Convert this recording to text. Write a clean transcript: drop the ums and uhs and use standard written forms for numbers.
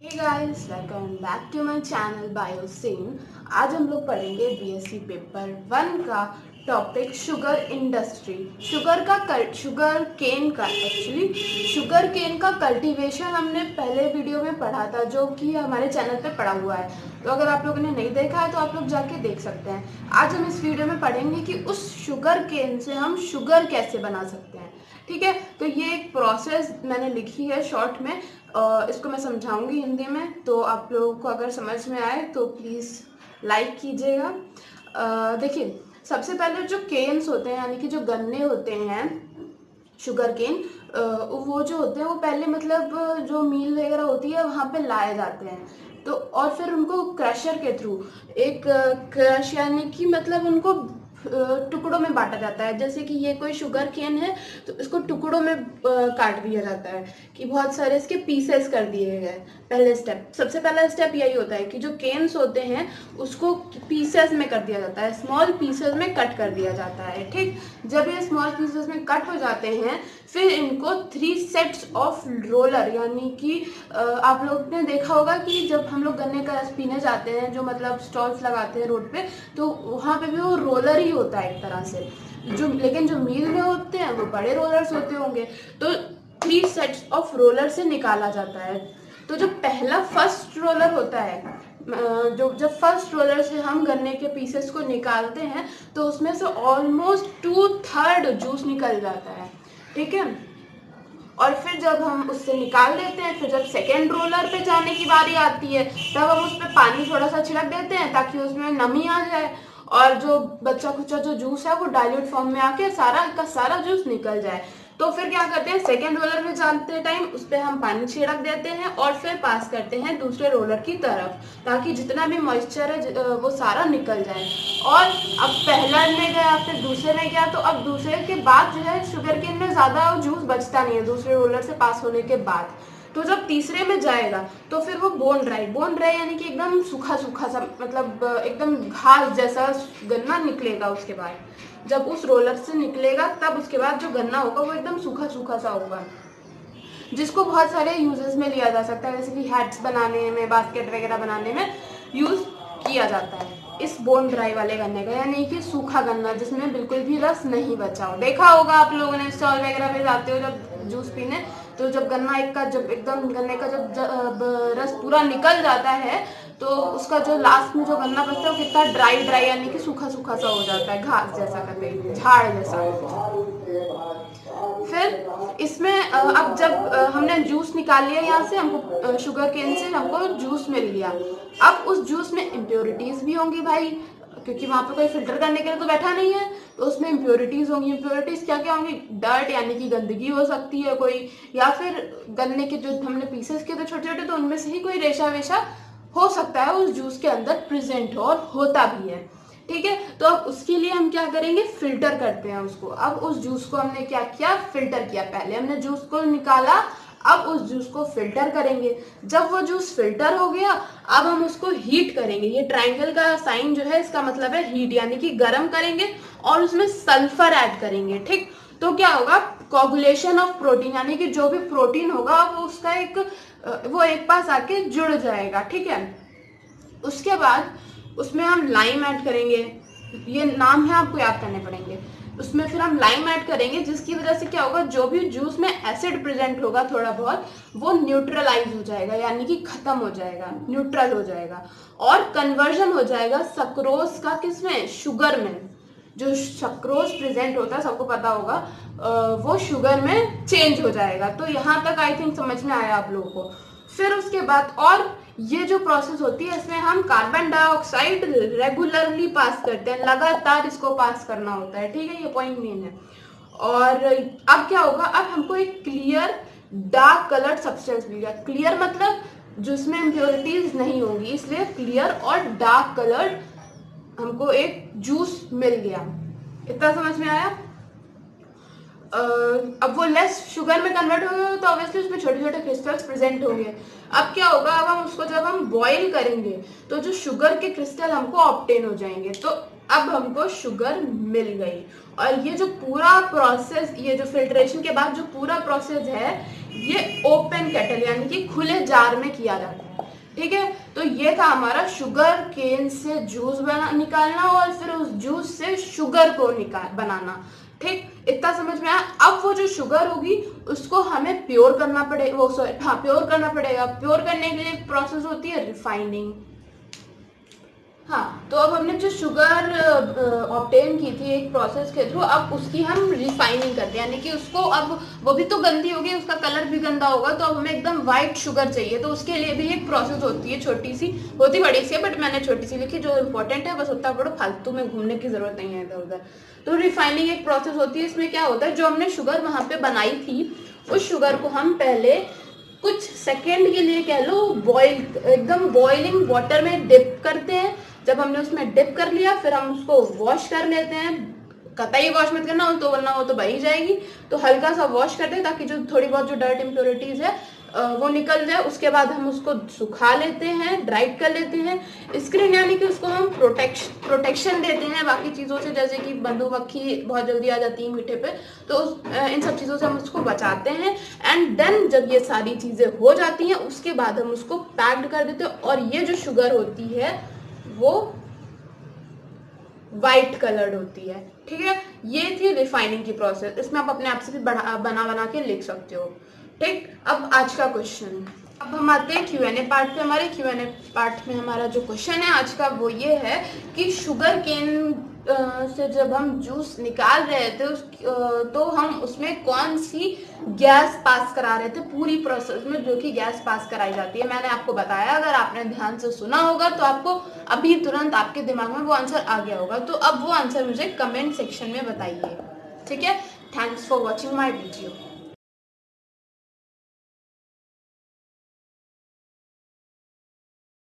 Hey guys, welcome back to my channel बायोसिन। आज हम लोग पढ़ेंगे बीएससी पेपर 1 का topic sugar industry. Sugar cane का कल्टीवेशन हमने पहले वीडियो में पढ़ा था, जो कि हमारे चैनल पे पड़ा हुआ है। तो अगर आप लोगों ने नहीं देखा है तो आप लोग जाके देख सकते हैं। आज हम इस वीडियो में पढ़ेंगे कि उस शुगर केन से हम शुगर कैसे बना सकते हैं। ठीक है, तो ये एक प्रोसेस मैंने लिखी है शॉर्ट में, इसको मैं समझाऊंगी हिंदी में। तो आप लोगों को अगर समझ में आए तो प्लीज़ लाइक कीजिएगा। देखिए, सबसे पहले जो केन्स होते हैं, यानी कि जो गन्ने होते हैं, शुगर केन, वो जो होते हैं वो पहले मतलब जो मील वगैरह होती है वहाँ पे लाए जाते हैं। तो और फिर उनको क्रशर के थ्रू एक क्रश, यानी कि मतलब उनको टुकड़ों में बांटा जाता है। जैसे कि ये कोई शुगर केन है तो इसको टुकड़ों में काट दिया जाता है कि बहुत सारे इसके पीसेस कर दिए गए। सबसे पहला स्टेप यही होता है कि जो केन्स होते हैं उसको पीसेस में कर दिया जाता है, स्मॉल पीसेस में कट कर दिया जाता है। ठीक, जब ये स्मॉल पीसेस में कट हो जाते हैं फिर इनको 3 सेट्स ऑफ रोलर, यानी कि आप लोग ने देखा होगा कि जब हम लोग गन्ने का रस पीने जाते हैं, जो मतलब स्टॉल्स लगाते हैं रोड पे, तो वहाँ पे भी वो रोलर ही होता है एक तरह से। लेकिन जो मील में होते हैं वो बड़े रोलर्स होते होंगे। तो 3 सेट्स ऑफ रोलर से निकाला जाता है। तो जो पहला फर्स्ट रोलर होता है, जो जब फर्स्ट रोलर से हम गन्ने के पीसेस को निकालते हैं तो उसमें से ऑलमोस्ट 2/3 जूस निकल जाता है। ठीक है, और फिर जब हम उससे निकाल देते हैं, फिर जब सेकेंड रोलर पे जाने की बारी आती है तब हम उस पर पानी थोड़ा सा छिड़क देते हैं ताकि उसमें नमी आ जाए और जो बच्चा खुचा जो जूस है वो डाइल्यूट फॉर्म में आके सारा का सारा जूस निकल जाए। तो फिर क्या करते हैं, सेकेंड रोलर में जाते टाइम उस पर हम पानी छिड़क देते हैं और फिर पास करते हैं दूसरे रोलर की तरफ, ताकि जितना भी मॉइस्चर है वो सारा निकल जाए। और अब पहला में गया, फिर दूसरे में गया, तो अब दूसरे के बाद जो है शुगर केन में ज़्यादा जूस बचता नहीं है दूसरे रोलर से पास होने के बाद। तो जब तीसरे में जाएगा तो फिर वो बोन ड्राई यानी कि एकदम सूखा सूखा सा, मतलब एकदम घास जैसा गन्ना निकलेगा। उसके बाद जब उस रोलर से निकलेगा तब उसके बाद जो गन्ना होगा वो एकदम सूखा सूखा सा होगा, जिसको बहुत सारे यूजेस में लिया जा सकता है, जैसे कि हैट्स बनाने में, बास्केट वगैरह बनाने में यूज किया जाता है इस बोन ड्राई वाले गन्ने का, यानी कि सूखा गन्ना जिसमें बिल्कुल भी रस नहीं बचा हो। देखा होगा आप लोगों ने, स्टॉल वगैरह पे जाते हो जब जूस पीने, तो जब गन्ना एक का जब एकदम गन्ने का जब रस पूरा निकल जाता है तो उसका जो लास्ट में जो गन्ना बचता है वो कितना ड्राई यानी कि सूखा सूखा सा हो जाता है, घास जैसा करके, झाड़ जैसा। फिर इसमें अब जब हमने जूस निकाल लिया यहाँ से, हमको शुगर केन से हमको जूस मिल गया। अब उस जूस में इम्प्योरिटीज भी होंगी भाई, क्योंकि वहां पे कोई फिल्टर करने के लिए तो बैठा नहीं है, तो उसमें इम्प्योरिटीज होंगी। इम्प्योरिटीज क्या क्या होंगी, डर्ट यानी कि गंदगी हो सकती है कोई, या फिर गन्ने के जो हमने पीसेस किए थे छोटे छोटे, तो उनमें से ही कोई रेशा वेशा हो सकता है उस जूस के अंदर प्रेजेंट हो, और होता भी है। ठीक है, तो अब उसके लिए हम क्या करेंगे, फिल्टर करते हैं उसको। अब उस जूस को हमने क्या किया, फिल्टर किया। पहले हमने जूस को निकाला, अब उस जूस को फिल्टर करेंगे। जब वो जूस फिल्टर हो गया अब हम उसको हीट करेंगे। ये ट्रायंगल का साइन जो है इसका मतलब है हीट, यानी कि गर्म करेंगे और उसमें सल्फर ऐड करेंगे। ठीक, तो क्या होगा, कोगुलेशन ऑफ प्रोटीन, यानी कि जो भी प्रोटीन होगा वो उसका वो एक पास आके जुड़ जाएगा। ठीक है, उसके बाद उसमें हम लाइम ऐड करेंगे। ये नाम है, आपको याद करने पड़ेंगे। उसमें फिर हम लाइम ऐड करेंगे, जिसकी वजह से क्या होगा, जो भी जूस में एसिड प्रेजेंट होगा थोड़ा बहुत, वो न्यूट्रलाइज हो जाएगा, यानी कि खत्म हो जाएगा, न्यूट्रल हो जाएगा, और कन्वर्जन हो जाएगा सक्रोज का किसमें, शुगर में। जो सक्रोज प्रेजेंट होता है सबको पता होगा, वो शुगर में चेंज हो जाएगा। तो यहाँ तक आई थिंक समझ में आया आप लोगों को। फिर उसके बाद, और ये जो प्रोसेस होती है इसमें हम कार्बन डाइऑक्साइड रेगुलरली पास करते हैं, लगातार इसको पास करना होता है। ठीक है, ये पॉइंट मेन है। और अब क्या होगा, अब हमको एक क्लियर डार्क कलर्ड सब्सटेंस मिल गया। क्लियर मतलब जिसमें इम्प्योरिटीज नहीं होंगी, इसलिए क्लियर और डार्क कलर्ड हमको एक जूस मिल गया। इतना समझ में आया। अब वो लेस शुगर में कन्वर्ट हो गया तो ऑब्वियसली उसमें छोटे छोटे क्रिस्टल्स प्रेजेंट होंगे। अब क्या होगा, अब हम उसको जब हम बॉईल करेंगे तो जो शुगर के क्रिस्टल हमको ऑब्टेन हो जाएंगे। तो अब हमको शुगर मिल गई। और ये जो पूरा प्रोसेस, ये जो फिल्ट्रेशन के बाद जो पूरा प्रोसेस है, ये ओपन केटल यानी कि खुले जार में किया जाता है। ठीक है, तो ये था हमारा शुगर केन से जूस निकालना और फिर उस जूस से शुगर को बनाना। ठीक, इतना समझ में आया। अब वो जो शुगर होगी उसको हमें प्योर करना पड़ेगा, वो सॉरी हाँ प्योर करना पड़ेगा। प्योर करने के लिए एक प्रोसेस होती है रिफाइनिंग। हाँ, तो अब हमने जो शुगर ऑब्टेन की थी एक प्रोसेस के थ्रू, अब उसकी हम रिफाइनिंग करते हैं, यानी कि उसको अब वो भी तो गंदी होगी, उसका कलर भी गंदा होगा, तो अब हमें एकदम वाइट शुगर चाहिए। तो उसके लिए भी एक प्रोसेस होती है, छोटी सी होती बड़ी सी है, बट मैंने छोटी सी लिखी, जो इम्पोर्टेंट है बस उतना पढ़ो, फालतू में घूमने की जरूरत नहीं है इधर उधर। तो रिफाइनिंग एक प्रोसेस होती है। इसमें क्या होता है, जो हमने शुगर वहां पे बनाई थी उस शुगर को हम पहले कुछ सेकेंड के लिए कह लो बॉइल, एकदम बॉइलिंग वाटर में डिप करते हैं। जब हमने उसमें डिप कर लिया फिर हम उसको वॉश कर लेते हैं। कतई वॉश मत करना, तो वरना वो तो बह ही जाएगी। तो हल्का सा वॉश करते हैं ताकि जो थोड़ी बहुत जो डर्ट इम्प्योरिटीज है वो निकल जाए। उसके बाद हम उसको सुखा लेते हैं, ड्राइड कर लेते हैं। स्क्रीन यानी कि उसको हम प्रोटेक्शन देते हैं बाकी चीज़ों से, जैसे कि मधुमक्खी बहुत जल्दी आ जाती है मीठे पे, तो इन सब चीज़ों से हम उसको बचाते हैं। एंड देन जब ये सारी चीज़ें हो जाती हैं उसके बाद हम उसको पैक्ड कर देते हैं। और ये जो शुगर होती है वो वाइट कलर्ड होती है। ठीक है, ये थी रिफाइनिंग की प्रोसेस। इसमें आप अपने आप से भी बना बना के लिख सकते हो। ठीक, अब आज का क्वेश्चन, अब हम आते हैं Q&A पार्ट पे। हमारे Q&A पार्ट में हमारा जो क्वेश्चन है आज का वो ये है कि शुगर केन से जब हम जूस निकाल रहे थे तो हम उसमें कौन सी गैस पास करा रहे थे पूरी प्रोसेस में, जो कि गैस पास कराई जाती है। मैंने आपको बताया, अगर आपने ध्यान से सुना होगा तो आपको अभी तुरंत आपके दिमाग में वो आंसर आ गया होगा। तो अब वो आंसर मुझे कमेंट सेक्शन में बताइए। ठीक है, thanks for watching my video.